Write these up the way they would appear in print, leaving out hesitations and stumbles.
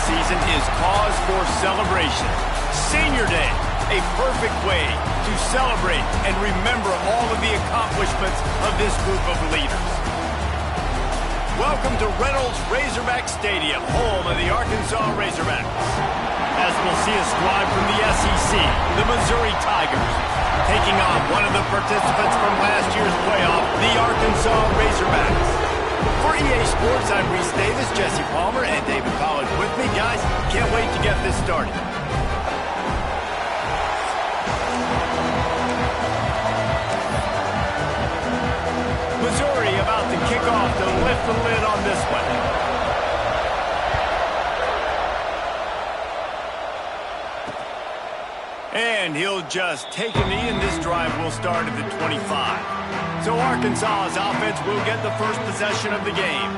season is cause for celebration. Senior Day, a perfect way to celebrate and remember all of the accomplishments of this group of leaders. Welcome to Reynolds Razorback Stadium, home of the Arkansas Razorbacks. As we'll see a squad from the SEC, the Missouri Tigers, taking on one of the participants from last year's playoff, the Arkansas Razorbacks. For EA Sports, I'm Reese Davis, Jesse Palmer, and David Collins with me. Guys, can't wait to get this started. Missouri about to kick off to lift the lid on this one. And he'll just take a knee, and this drive will start at the 25. So Arkansas's offense will get the first possession of the game.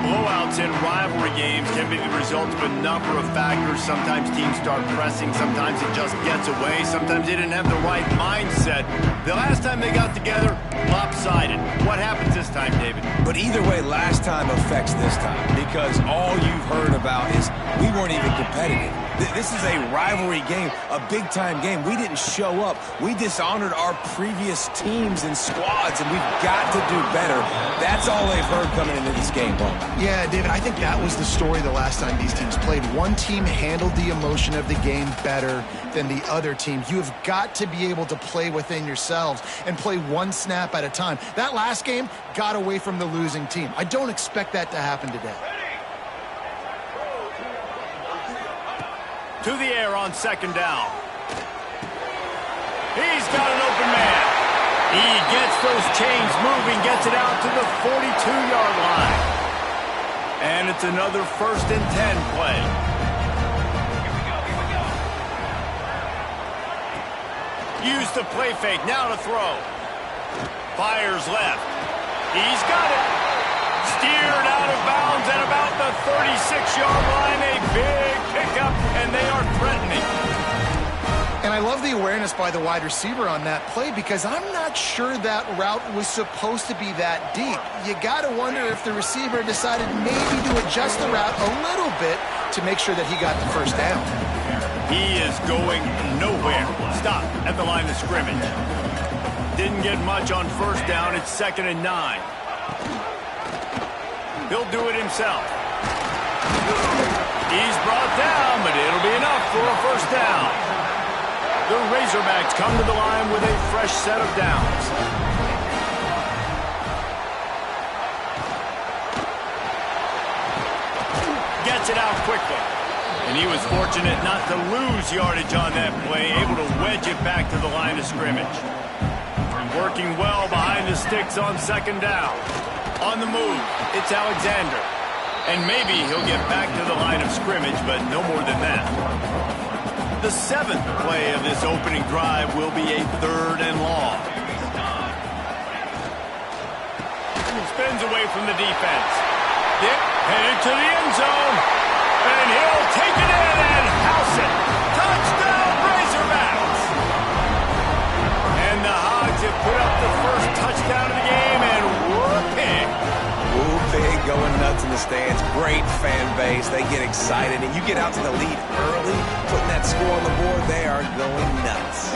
Blowouts in rivalry games can be the result of a number of factors. Sometimes teams start pressing. Sometimes it just gets away. Sometimes they didn't have the right mindset. The last time they got together, lopsided. What happens this time, David? But either way, last time affects this time, because all you've heard about is we weren't even competitive. This is a rivalry game, a big-time game. We didn't show up. We dishonored our previous teams and squads, and we've got to do better. That's all they've heard coming into this game, Bo. Yeah, David, I think that was the story the last time these teams played. One team handled the emotion of the game better than the other team. You have got to be able to play within yourselves and play one snap at a time. That last game got away from the losing team. I don't expect that to happen today. To the air on second down. He's got an open man. He gets those chains moving, gets it out to the 42-yard line. And it's another 1st and 10 play. Use the play fake, now to throw. Fires left. He's got it. Steered out of bounds at about the 36-yard line. A big pickup, and they are threatening. And I love the awareness by the wide receiver on that play, because I'm not sure that route was supposed to be that deep. You got to wonder if the receiver decided maybe to adjust the route a little bit to make sure that he got the first down. He is going nowhere. Stop at the line of scrimmage. Didn't get much on first down. It's 2nd and 9. He'll do it himself. He's brought down, but it'll be enough for a first down. The Razorbacks come to the line with a fresh set of downs. Gets it out quickly. And he was fortunate not to lose yardage on that play, able to wedge it back to the line of scrimmage. Working well behind the sticks on second down. On the move, it's Alexander. And maybe he'll get back to the line of scrimmage, but no more than that. The 7th play of this opening drive will be a 3rd and long. Spins away from the defense. Headed to the end zone. And he'll take it in and house it. Touchdown, Razorbacks! And the Hogs have put up the first touchdown of the game, and whooping. Woo big, going nuts in the stands. Great fan base. They get excited, and you get out to the lead early, putting that score on the board. They are going nuts.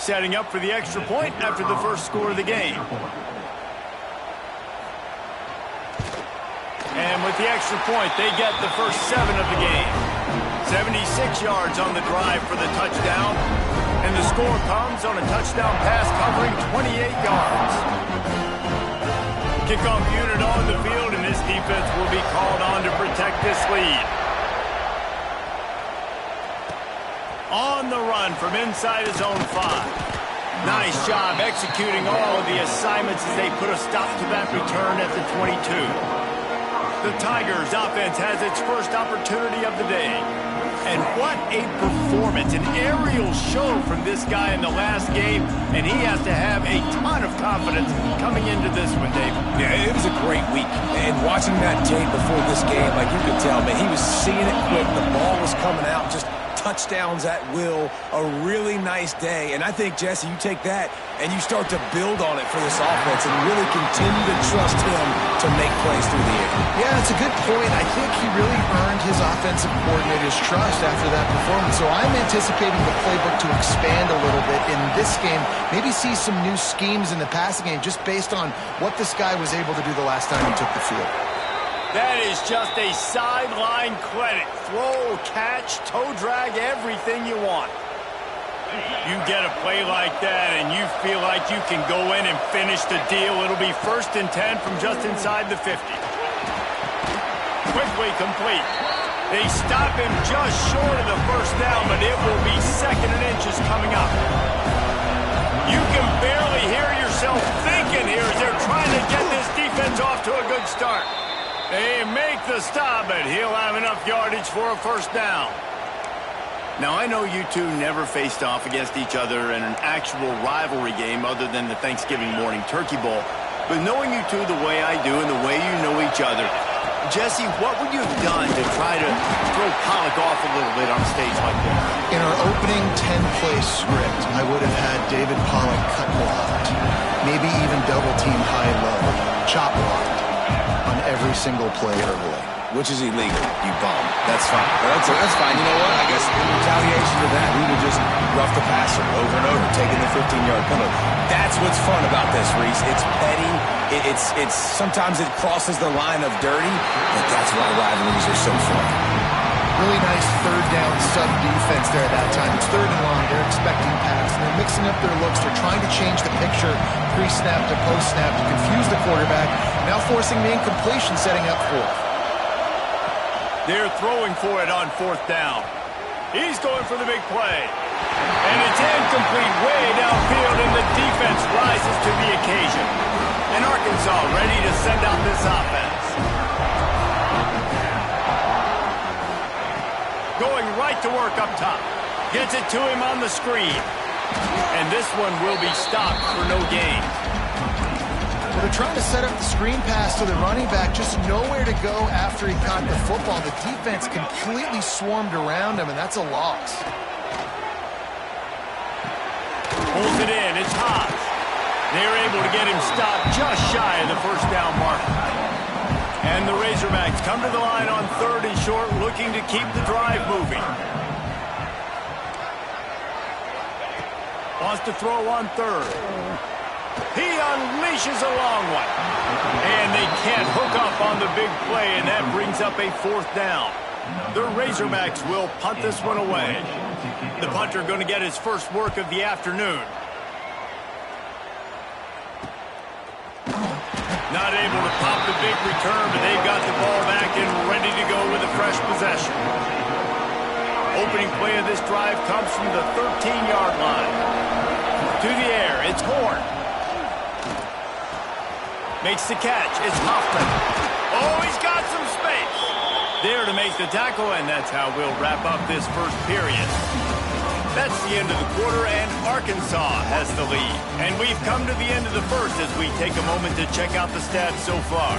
Setting up for the extra point after the first score of the game. And with the extra point, they get the first 7 of the game. 76 yards on the drive for the touchdown. And the score comes on a touchdown pass covering 28 yards. Kickoff unit on the field, and this defense will be called on to protect this lead. On the run from inside his own 5. Nice job executing all of the assignments as they put a stop to that return at the 22. The Tigers offense has its first opportunity of the day. And what a performance, an aerial show from this guy in the last game, and he has to have a ton of confidence coming into this one, Dave. Yeah, it was a great week. And watching that tape before this game, like you could tell, man, he was seeing it quick. The ball was coming out, just touchdowns at will, a really nice day. And I think, Jesse, you take that and you start to build on it for this offense and really continue to trust him to make plays through the air. Yeah, it's a good point. I think he really earned his offensive coordinator's trust after that performance. So I'm anticipating the playbook to expand a little bit in this game. Maybe see some new schemes in the passing game just based on what this guy was able to do the last time he took the field. That is just a sideline clinic. Throw, catch, toe drag, everything you want. You get a play like that and you feel like you can go in and finish the deal. It'll be 1st and 10 from just inside the 50. Quickly complete. They stop him just short of the first down, but it will be 2nd and inches coming up. You can barely hear yourself thinking here as they're trying to get this defense off to a good start. They make the stop, but he'll have enough yardage for a 1st down. Now, I know you two never faced off against each other in an actual rivalry game other than the Thanksgiving morning turkey bowl. But knowing you two the way I do and the way you know each other, Jesse, what would you have done to try to throw Pollock off a little bit on a stage like this? In our opening 10-play script, I would have had David Pollock cut blocked, maybe even double-team high-low, chop blocked on every single play early. Which is illegal, you bum. That's fine. That's fine. You know what? I guess in retaliation to that, we would just rough the passer over and over, taking the 15-yard penalty. That's what's fun about this, Reese. It's petty. It's sometimes it crosses the line of dirty, but that's why rivalries are so fun. Really nice 3rd down sub-defense there at that time. It's 3rd and long. They're expecting pass, and they're mixing up their looks. They're trying to change the picture pre-snap to post-snap to confuse the quarterback, now forcing the incompletion, setting up 4th. They're throwing for it on 4th down. He's going for the big play. And it's incomplete way downfield, and the defense rises to the occasion. And Arkansas ready to send out this offense. Going right to work up top. Gets it to him on the screen. And this one will be stopped for no gain. Well, they're trying to set up the screen pass to the running back, just nowhere to go after he caught the football. The defense completely swarmed around him, and that's a loss. Pulls it in. It's Haas. They're able to get him stopped just shy of the 1st down mark. And the Razorbacks come to the line on 3rd and short, looking to keep the drive moving. Wants to throw on 3rd. He unleashes a long one. And they can't hook up on the big play, and that brings up a 4th down. The Razorbacks will punt this one away. The punter going to get his first work of the afternoon. Not able to pop the big return, but they've got the ball back and ready to go with a fresh possession. Opening play of this drive comes from the 13-yard line. To the air, it's Horn. Makes the catch. It's Hoffman. Oh, he's got some space. There to make the tackle, and that's how we'll wrap up this 1st period. That's the end of the quarter, and Arkansas has the lead. And we've come to the end of the 1st as we take a moment to check out the stats so far.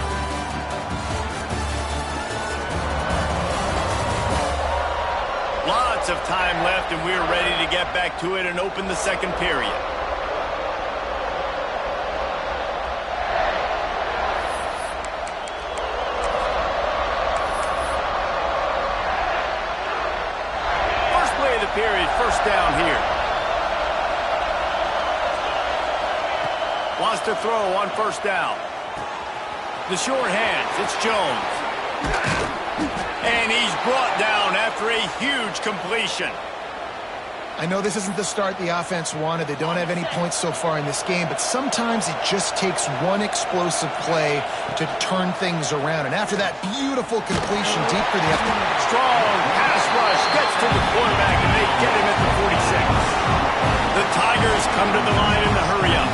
Lots of time left, and we're ready to get back to it and open the 2nd period. Period, 1st down here. Wants to throw on 1st down. The short hands, it's Jones. And he's brought down after a huge completion. I know this isn't the start the offense wanted. They don't have any points so far in this game, but sometimes it just takes one explosive play to turn things around. And after that beautiful completion deep for the strong pass rush gets to the quarterback, and they get him at the 46. The Tigers come to the line in the hurry-up.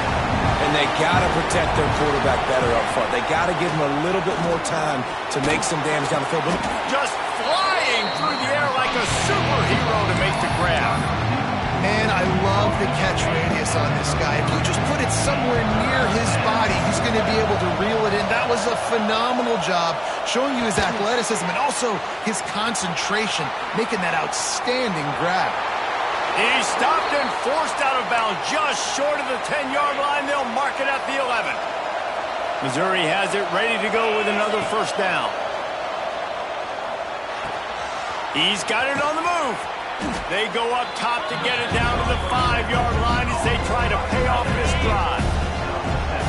And they got to protect their quarterback better up front. They got to give him a little bit more time to make some damage down the field. Just flying through the air like a superhero to make the grab. Man, I love the catch radius on this guy. If you just put it somewhere near his body, he's going to be able to reel it in. That was does a phenomenal job showing you his athleticism and also his concentration, making that outstanding grab. He's stopped and forced out of bounds just short of the 10-yard line. They'll mark it at the 11. Missouri has it ready to go with another first down. He's got it on the move. They go up top to get it down to the 5-yard line as they try to pay off this drive.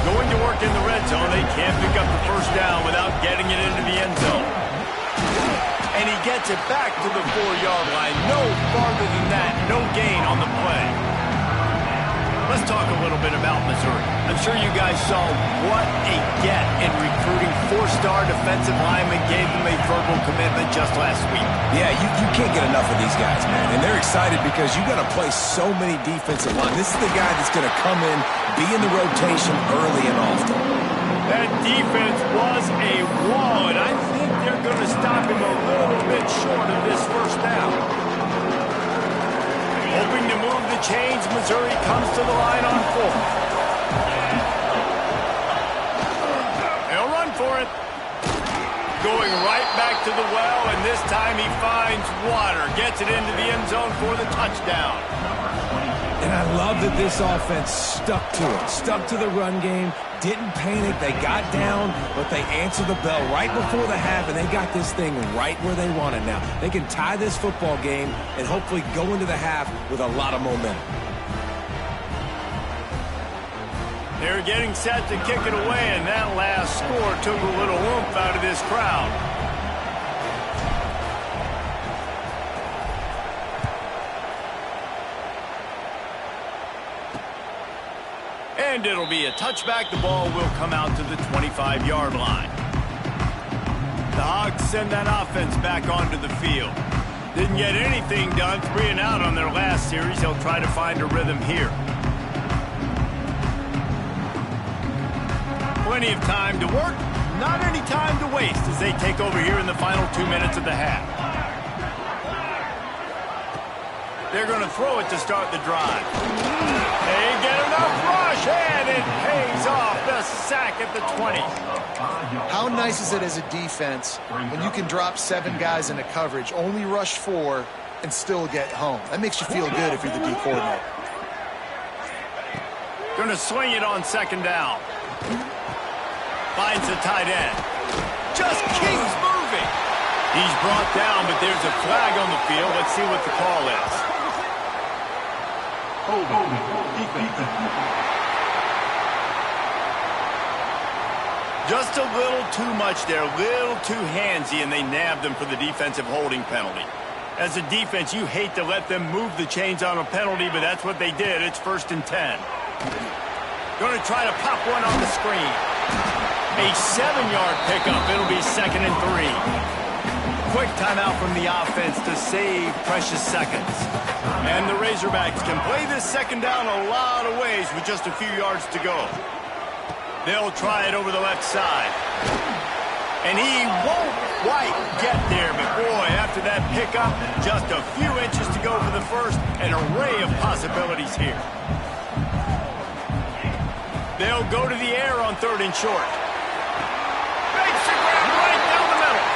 Going to work in the red zone, they can't pick up the first down without getting it into the end zone. And he gets it back to the 4-yard line. No farther than that. No gain on the play. Let's talk a little bit about Missouri. I'm sure you guys saw what a get in recruiting 4-star defensive linemen gave them a verbal commitment just last week. Yeah, you can't get enough of these guys, man. And they're excited because you got to play so many defensive line. This is the guy that's going to come in, be in the rotation early and often. That defense was a wall, and I think they're going to stop him a little bit short of this first down. Hoping to move the chains, Missouri comes to the line on 4th. They'll run for it. Going right back to the well, and this time he finds water. Gets it into the end zone for the touchdown. And I love that this offense stuck to it. Stuck to the run game. Didn't panic. They got down, but they answered the bell right before the half, and they got this thing right where they want it now. They can tie this football game and hopefully go into the half with a lot of momentum. They're getting set to kick it away, and that last score took a little oomph out of this crowd. And it'll be a touchback. The ball will come out to the 25-yard line. The Hogs send that offense back onto the field. Didn't get anything done, 3 and out on their last series. They'll try to find a rhythm here. Plenty of time to work, not any time to waste as they take over here in the final 2 minutes of the half. They're going to throw it to start the drive. They get enough rush, and it pays off. The sack at the 20. How nice is it as a defense when you can drop 7 guys into coverage, only rush 4, and still get home? That makes you feel good if you're the D coordinator. Going to swing it on 2nd down. Finds the tight end. Just keeps moving. He's brought down, but there's a flag on the field. Let's see what the call is. Just a little too much there, a little too handsy, and they nabbed him for the defensive holding penalty. As a defense, you hate to let them move the chains on a penalty, but that's what they did. It's 1st and 10. Going to try to pop one on the screen. A 7-yard pickup. It'll be 2nd and 3. Quick timeout from the offense to save precious seconds. And the Razorbacks can play this 2nd down a lot of ways with just a few yards to go. They'll try it over the left side. And he won't quite get there, but boy, after that pickup, just a few inches to go for the first. An array of possibilities here. They'll go to the air on 3rd and short. Makes the grab right down the middle.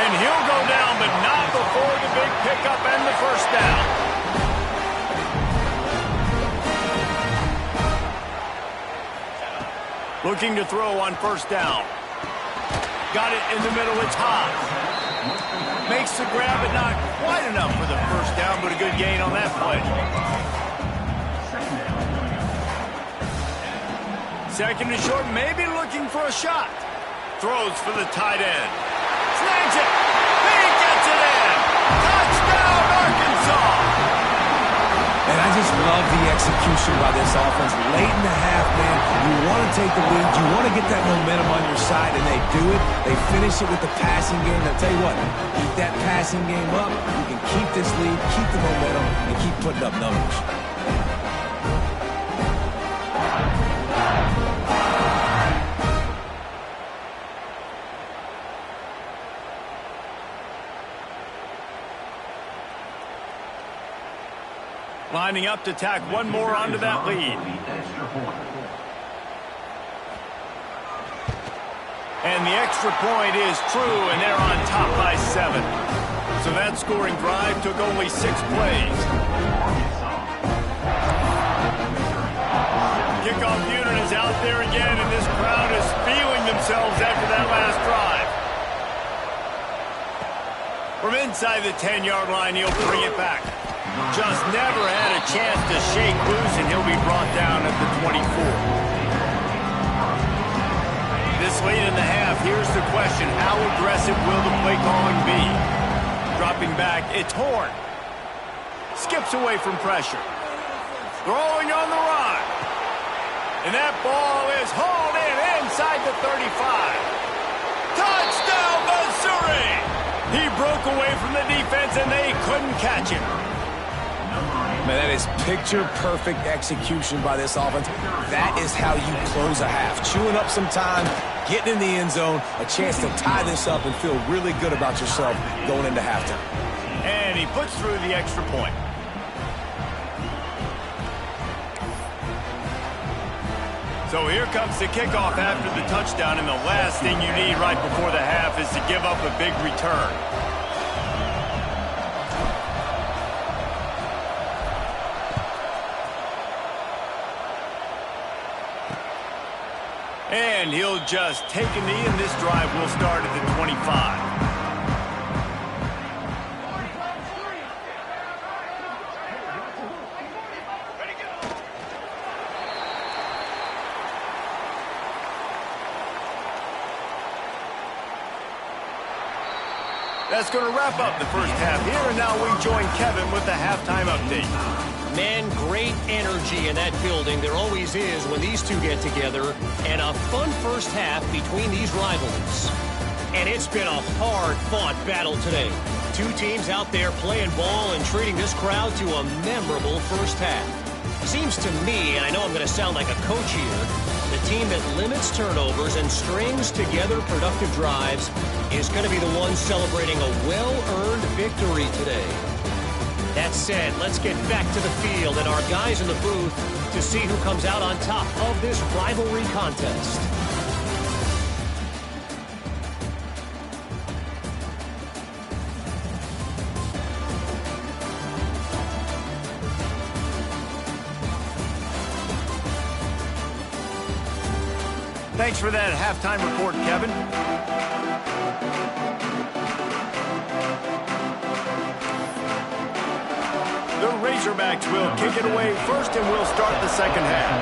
And he'll go down, but not before the big pickup and the first down. Looking to throw on 1st down. Got it in the middle, it's high. Makes the grab, but not quite enough for the first down, but a good gain on that play. 2nd and short, maybe looking for a shot. Throws for the tight end. Snags it. He gets it in. Touchdown, Arkansas. And I just love the execution by this offense. Late in the half, man, you want to take the lead. You want to get that momentum on your side, and they do it. They finish it with the passing game. I'll tell you what, keep that passing game up. You can keep this lead, keep the momentum, and keep putting up numbers. Lining up to tack one more onto that lead. And the extra point is true, and they're on top by 7. So that scoring drive took only 6 plays. Kickoff unit is out there again, and this crowd is feeling themselves after that last drive. From inside the 10-yard line, he'll bring it back. Just never had a chance to shake loose, and he'll be brought down at the 24. This late in the half, here's the question. How aggressive will the play calling be? Dropping back, it's Horn. Skips away from pressure. Throwing on the run. And that ball is hauled in inside the 35. Touchdown, Missouri! He broke away from the defense, and they couldn't catch him. Man, that is picture-perfect execution by this offense. That is how you close a half. Chewing up some time, getting in the end zone, a chance to tie this up and feel really good about yourself going into halftime. And he puts through the extra point. So here comes the kickoff after the touchdown, and the last thing you need right before the half is to give up a big return. And he'll just take a knee, and this drive will start at the 25. That's going to wrap up the first half here, and now we join Kevin with the halftime update. Man, great energy in that building. There always is when these two get together, and a fun first half between these rivalries. And it's been a hard-fought battle today. Two teams out there playing ball and treating this crowd to a memorable first half. Seems to me, and I know I'm going to sound like a coach here, the team that limits turnovers and strings together productive drives is going to be the one celebrating a well-earned victory today. That said, let's get back to the field and our guys in the booth to see who comes out on top of this rivalry contest. Thanks for that halftime report, Kevin. The Razorbacks will kick it away first, and we'll start the second half.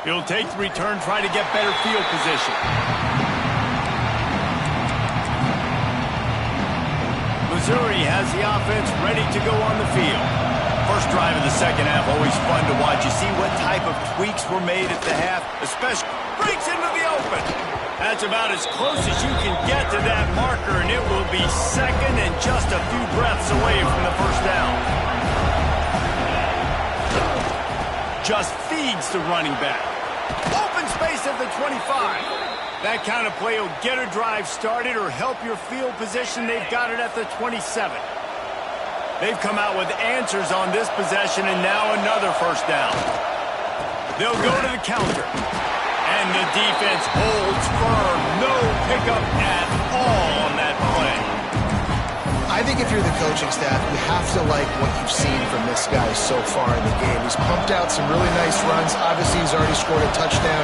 He'll take the return, try to get better field position. Missouri has the offense ready to go on the field. First drive of the second half, always fun to watch. You see what type of tweaks were made at the half, especially breaks into the open. That's about as close as you can get to that marker, and it will be second and just a few breaths away from the first down. Just feeds the running back. Open space at the 25. That kind of play will get a drive started or help your field position. They've got it at the 27. They've come out with answers on this possession, and now another first down. They'll go to the counter. And the defense holds firm. No pickup at all on that play. I think if you're the coaching staff, you have to like what you've seen from this guy so far in the game. He's pumped out some really nice runs. Obviously, he's already scored a touchdown.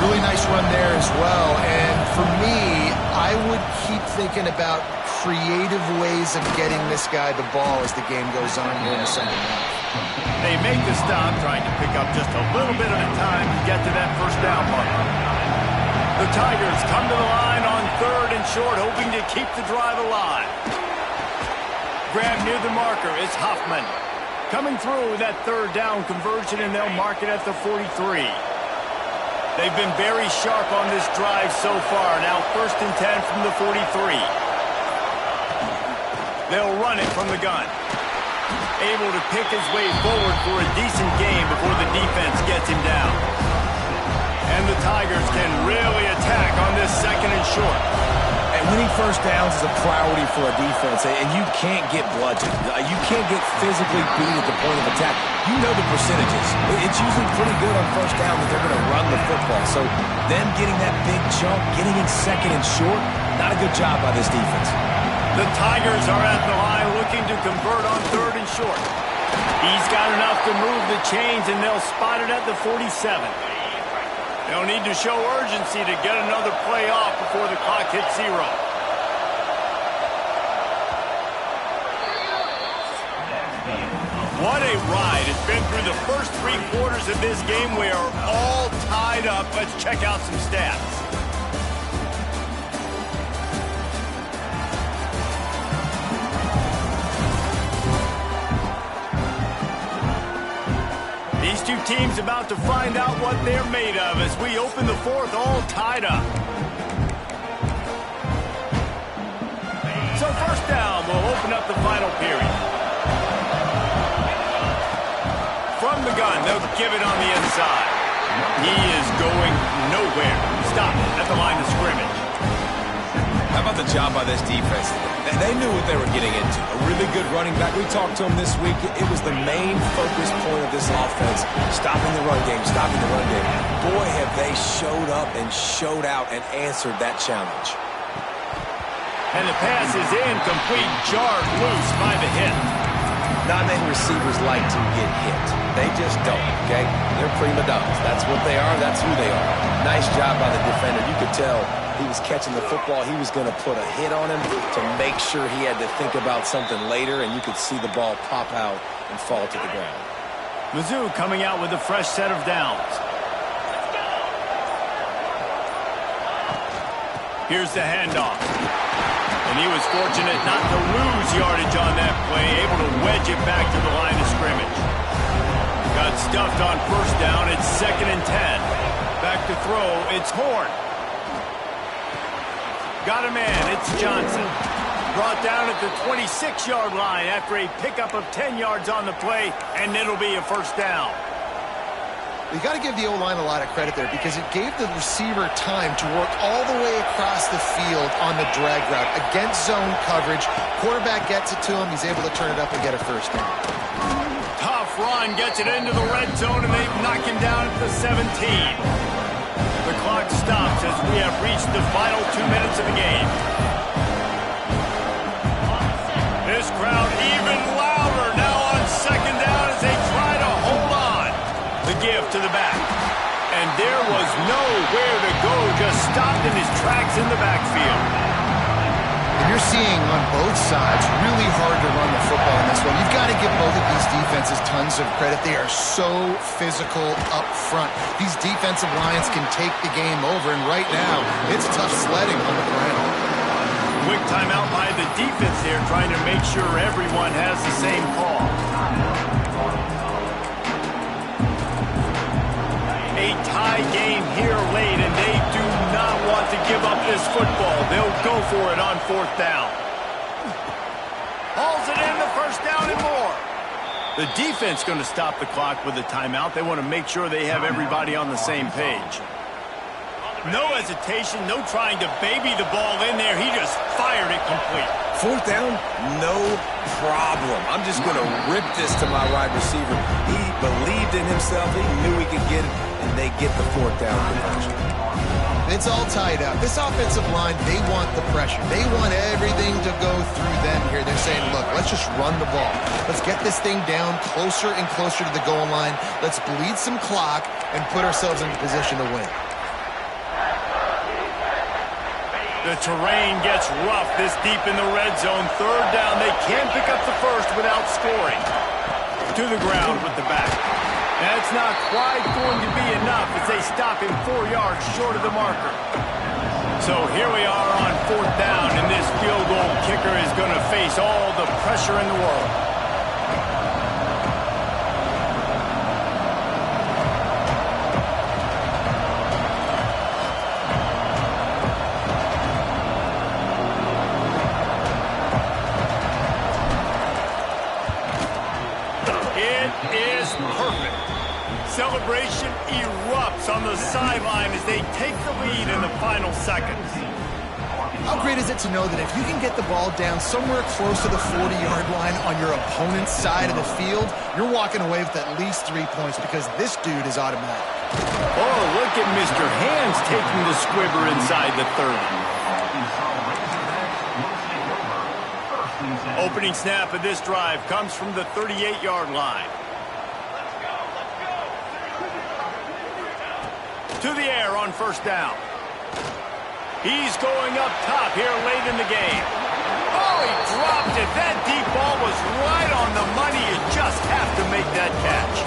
Really nice run there as well. And for me, I would keep thinking about creative ways of getting this guy the ball as the game goes on here in the second half. They make the stop, trying to pick up just a little bit at a time to get to that first down mark. The Tigers come to the line on third and short, hoping to keep the drive alive. Grab near the marker is Hoffman. Coming through with that third down conversion, and they'll mark it at the 43. They've been very sharp on this drive so far. Now first and 10 from the 43. They'll run it from the gun. Able to pick his way forward for a decent game before the defense gets him down. And the Tigers can really attack on this second and short. Right, winning first downs is a priority for a defense, and you can't get bludgeoned. You can't get physically beat at the point of attack. You know the percentages. It's usually pretty good on first down that they're going to run the football. So them getting that big chunk, getting in second and short, not a good job by this defense. The Tigers are at the line looking to convert on third and short. He's got enough to move the chains, and they'll spot it at the 47. They'll need to show urgency to get another play off before the clock hits 0. What a ride. It's been through the first 3 quarters of this game. We are all tied up. Let's check out some stats. These two teams about to find out what they're made of as we open the fourth, all tied up. So first down will open up the final period. From the gun, they'll give it on the inside. He is going nowhere. Stop at the line of scrimmage. How about the job by this defense? They knew what they were getting into. A really good running back. We talked to him this week. It was the main focus point of this offense. Stopping the run game, stopping the run game. Boy, have they showed up and showed out and answered that challenge. And the pass is incomplete, jarred loose by the hit. Not many receivers like to get hit. They just don't, okay? They're prima donnas. That's what they are. That's who they are. Nice job by the defender. You could tell he was catching the football. He was going to put a hit on him to make sure he had to think about something later, and you could see the ball pop out and fall to the ground. Mizzou coming out with a fresh set of downs. Here's the handoff. And he was fortunate not to lose yardage on that play, able to wedge it back to the line of scrimmage. Got stuffed on first down. It's 2nd and 10. Back to throw. It's Horn. Got a man. It's Johnson. Brought down at the 26-yard line after a pickup of 10 yards on the play, and it'll be a first down. You got to give the O-line a lot of credit there because it gave the receiver time to work all the way across the field on the drag route against zone coverage. Quarterback gets it to him. He's able to turn it up and get a first down. Tough run, gets it into the red zone, and they've knocked him down at the 17. The clock stops as we have reached the final 2 minutes of the game. This crowd even louder now on second down as they try to hold on. The give to the back. And there was nowhere to go, just stopped in his tracks in the backfield. And you're seeing on both sides really hard to run the football in this one. You've got to give both of these defenses tons of credit. They are so physical up front. These defensive lines can take the game over, and right now, it's tough sledding on the ground. Quick timeout by the defense there, trying to make sure everyone has the same call. A tie game here late, and they do not want to give up this football. They'll go for it on fourth down. Hauls it in, the first down and more. The defense going to stop the clock with a timeout. They want to make sure they have everybody on the same page. No hesitation, no trying to baby the ball in there. He just fired it complete. Fourth down, no problem. I'm just going to rip this to my wide receiver. He believed in himself. He knew he could get it, and they get the fourth down conversion. It's all tied up. This offensive line, they want the pressure. They want everything to go through them here. They're saying, look, let's just run the ball. Let's get this thing down closer and closer to the goal line. Let's bleed some clock and put ourselves in a position to win. The terrain gets rough this deep in the red zone. Third down, they can't pick up the first without scoring. To the ground with the back. That's not quite going to be enough as they stop him 4 yards short of the marker. So here we are on fourth down, and this field goal kicker is going to face all the pressure in the world. Celebration erupts on the sideline as they take the lead in the final seconds. How great is it to know that if you can get the ball down somewhere close to the 40-yard line on your opponent's side of the field, you're walking away with at least 3 points because this dude is automatic. Oh, look at Mr. Hands taking the squibber inside the 30. Opening snap of this drive comes from the 38-yard line. To the air on first down. He's going up top here late in the game. Oh, he dropped it. That deep ball was right on the money. You just have to make that catch.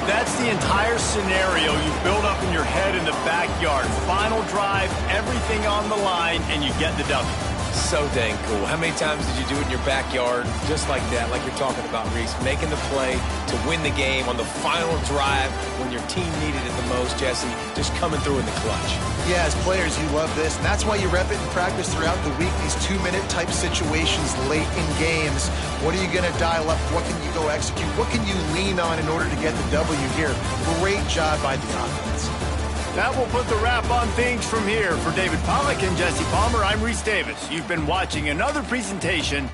That's the entire scenario you build up in your head in the backyard. Final drive, everything on the line, and you get the W. So dang cool. How many times did you do it in your backyard just like that, like you're talking about, Reese? Making the play to win the game on the final drive when your team needed it the most, Jesse. Just coming through in the clutch. Yeah, as players, you love this, and that's why you rep it in practice throughout the week, these 2-minute type situations late in games. What are you going to dial up? What can you go execute? What can you lean on in order to get the W here? Great job by the offense. That will put the wrap on things from here. For David Pollack and Jesse Palmer, I'm Reese Davis. You've been watching another presentation.